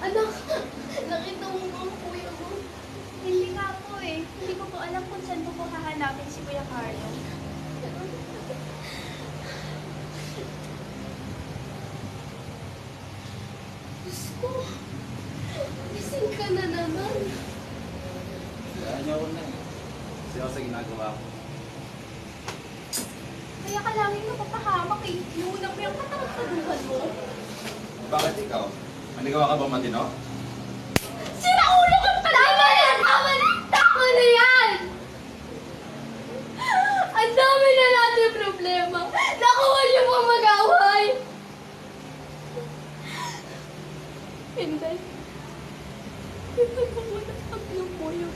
Anak, nakita mo ba ang kuya mo? Hindi nga po eh. Hindi ko po alam kung saan ko po hahanapin si Kuya Carlo. Diyos ko, gising ka na naman. Kaya niyo ako na eh. Kasi ako sa ginagawa ko. Kaya ka laging napapahamak eh. Inuuna mo yung katawag-taduhan mo. Bakit ikaw? Manigawa ka ba matino? Sira ulo ka pala! Tama na! Tama na! Tama na yan! Ang dami na natin problema. Nakuha niyo mga mag-away. Hindi. Hindi ko muna ang kuya.